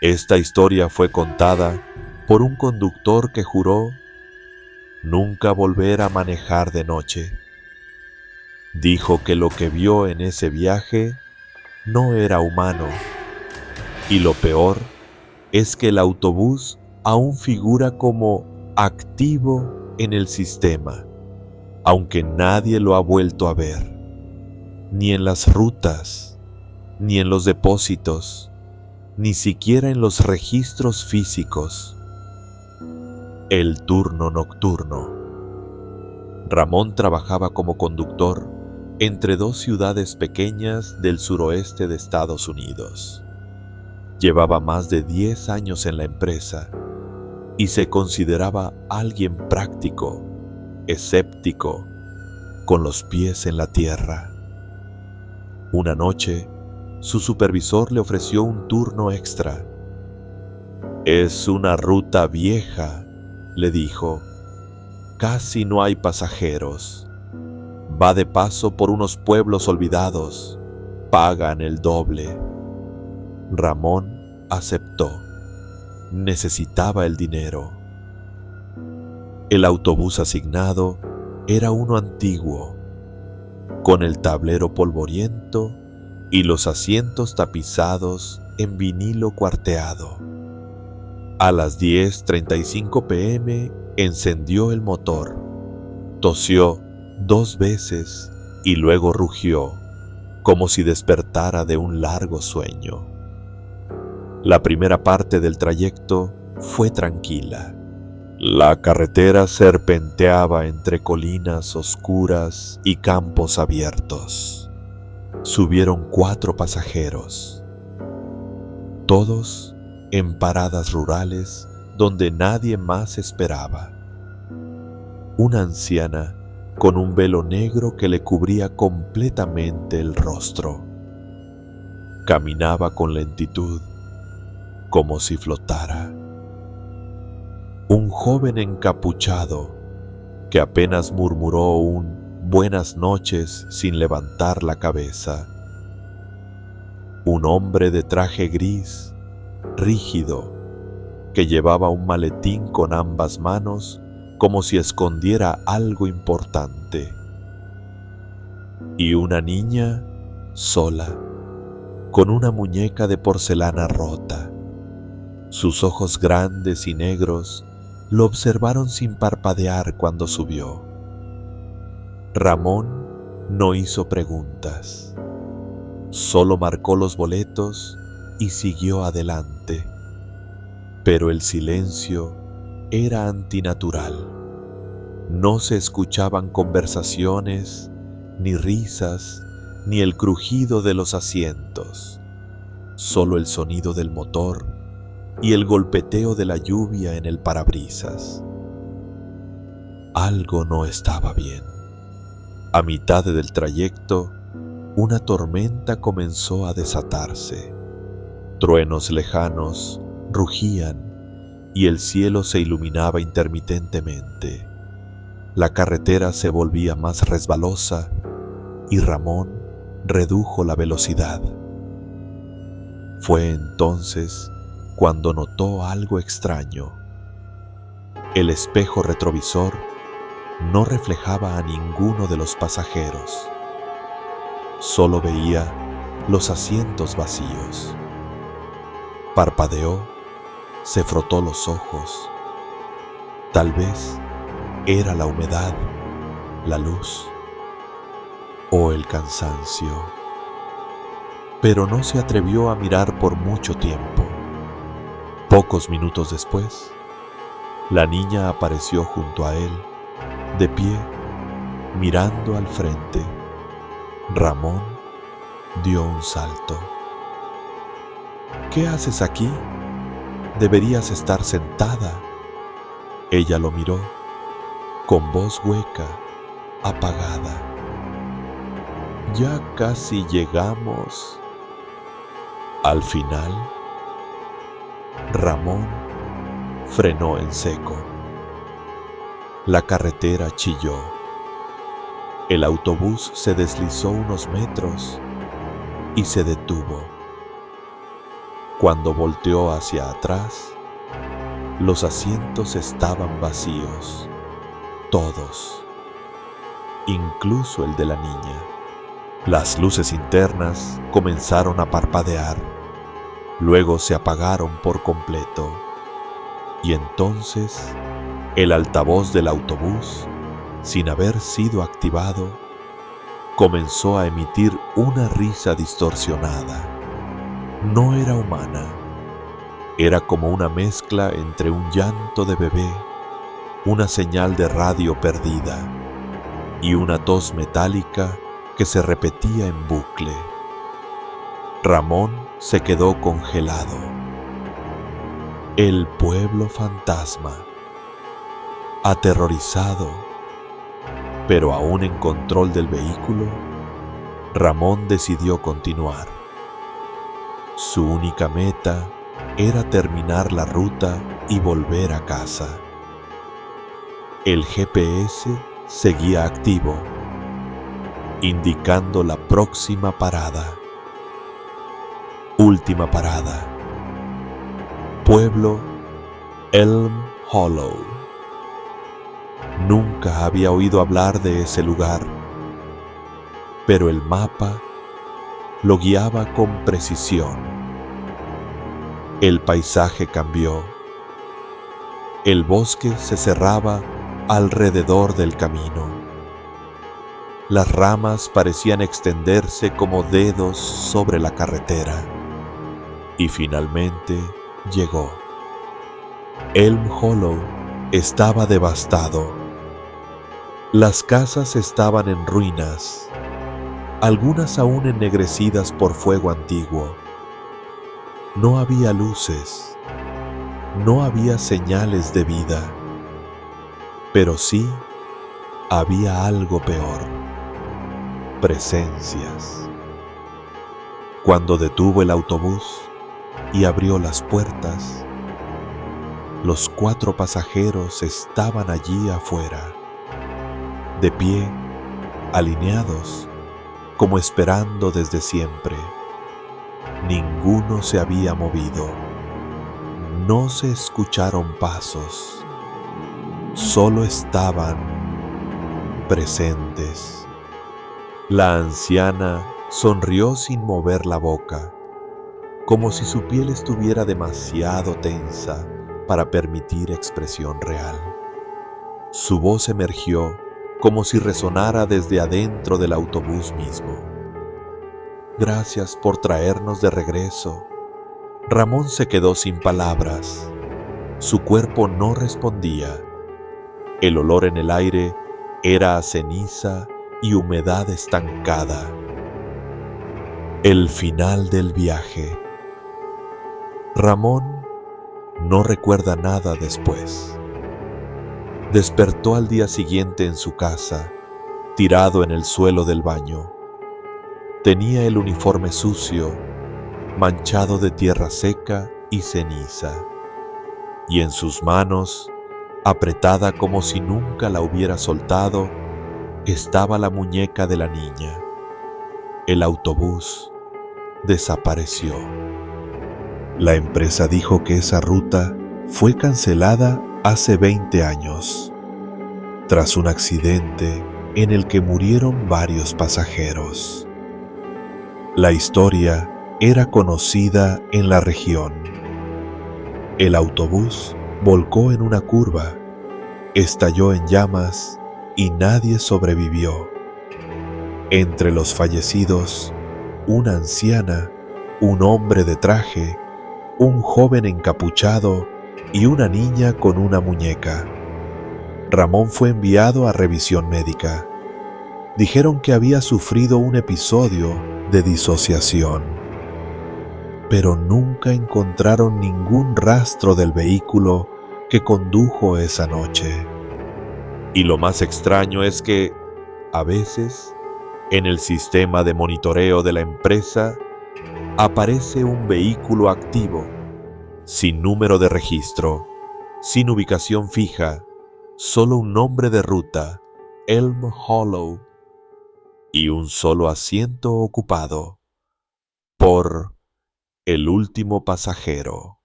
Esta historia fue contada por un conductor que juró nunca volver a manejar de noche. Dijo que lo que vio en ese viaje no era humano, y lo peor es que el autobús aún figura como activo en el sistema, aunque nadie lo ha vuelto a ver, ni en las rutas, ni en los depósitos, ni siquiera en los registros físicos. El turno nocturno. Ramón trabajaba como conductor entre dos ciudades pequeñas del suroeste de Estados Unidos. Llevaba más de 10 años en la empresa y se consideraba alguien práctico, escéptico, con los pies en la tierra. Una noche, su supervisor le ofreció un turno extra. «Es una ruta vieja», le dijo. «Casi no hay pasajeros. Va de paso por unos pueblos olvidados. Pagan el doble». Ramón aceptó. Necesitaba el dinero. El autobús asignado era uno antiguo, con el tablero polvoriento y los asientos tapizados en vinilo cuarteado. A las 10:35 p.m. encendió el motor, tosió 2 veces y luego rugió, como si despertara de un largo sueño. La primera parte del trayecto fue tranquila. La carretera serpenteaba entre colinas oscuras y campos abiertos. Subieron 4 pasajeros, todos en paradas rurales donde nadie más esperaba. Una anciana con un velo negro que le cubría completamente el rostro. Caminaba con lentitud, como si flotara. Un joven encapuchado que apenas murmuró un «buenas noches» sin levantar la cabeza. Un hombre de traje gris, rígido, que llevaba un maletín con ambas manos como si escondiera algo importante. Y una niña sola, con una muñeca de porcelana rota. Sus ojos grandes y negros lo observaron sin parpadear cuando subió. Ramón no hizo preguntas, solo marcó los boletos y siguió adelante. Pero el silencio era antinatural. No se escuchaban conversaciones, ni risas, ni el crujido de los asientos, solo el sonido del motor y el golpeteo de la lluvia en el parabrisas. Algo no estaba bien. A mitad del trayecto, una tormenta comenzó a desatarse. Truenos lejanos rugían y el cielo se iluminaba intermitentemente. La carretera se volvía más resbalosa y Ramón redujo la velocidad. Fue entonces cuando notó algo extraño. El espejo retrovisor no reflejaba a ninguno de los pasajeros. Solo veía los asientos vacíos. Parpadeó, se frotó los ojos. Tal vez era la humedad, la luz o el cansancio. Pero no se atrevió a mirar por mucho tiempo. Pocos minutos después, la niña apareció junto a él, de pie, mirando al frente. Ramón dio un salto. «¿Qué haces aquí? Deberías estar sentada». Ella lo miró, con voz hueca, apagada. «Ya casi llegamos». Al final, Ramón frenó en seco. La carretera chilló. El autobús se deslizó unos metros y se detuvo. Cuando volteó hacia atrás, los asientos estaban vacíos, todos, incluso el de la niña. Las luces internas comenzaron a parpadear, luego se apagaron por completo, y entonces el altavoz del autobús, sin haber sido activado, comenzó a emitir una risa distorsionada. No era humana, era como una mezcla entre un llanto de bebé, una señal de radio perdida y una tos metálica que se repetía en bucle. Ramón se quedó congelado. El pueblo fantasma, aterrorizado, pero aún en control del vehículo, Ramón decidió continuar. Su única meta era terminar la ruta y volver a casa. El GPS seguía activo, indicando la próxima parada. Última parada. Pueblo Elm Hollow. Nunca había oído hablar de ese lugar, pero el mapa lo guiaba con precisión. El paisaje cambió. El bosque se cerraba alrededor del camino. Las ramas parecían extenderse como dedos sobre la carretera. Y finalmente llegó. Elm Hollow estaba devastado. Las casas estaban en ruinas, algunas aún ennegrecidas por fuego antiguo. No había luces, no había señales de vida, pero sí había algo peor: presencias. Cuando detuvo el autobús y abrió las puertas, los 4 pasajeros estaban allí afuera, de pie, alineados, como esperando desde siempre. Ninguno se había movido. No se escucharon pasos. Solo estaban presentes. La anciana sonrió sin mover la boca, como si su piel estuviera demasiado tensa para permitir expresión real. Su voz emergió como si resonara desde adentro del autobús mismo. Gracias por traernos de regreso. Ramón se quedó sin palabras. Su cuerpo no respondía. El olor en el aire era a ceniza y humedad estancada. El final del viaje. Ramón no recuerda nada después. Despertó al día siguiente en su casa, tirado en el suelo del baño. Tenía el uniforme sucio, manchado de tierra seca y ceniza, y en sus manos, apretada como si nunca la hubiera soltado, estaba la muñeca de la niña. El autobús desapareció. La empresa dijo que esa ruta fue cancelada hace 20 años, tras un accidente en el que murieron varios pasajeros. La historia era conocida en la región. El autobús volcó en una curva, estalló en llamas y nadie sobrevivió. Entre los fallecidos, una anciana, un hombre de traje, un joven encapuchado y una niña con una muñeca. Ramón fue enviado a revisión médica. Dijeron que había sufrido un episodio de disociación, pero nunca encontraron ningún rastro del vehículo que condujo esa noche. Y lo más extraño es que, a veces, en el sistema de monitoreo de la empresa, aparece un vehículo activo, sin número de registro, sin ubicación fija, solo un nombre de ruta, Elm Hollow, y un solo asiento ocupado por El último pasajero.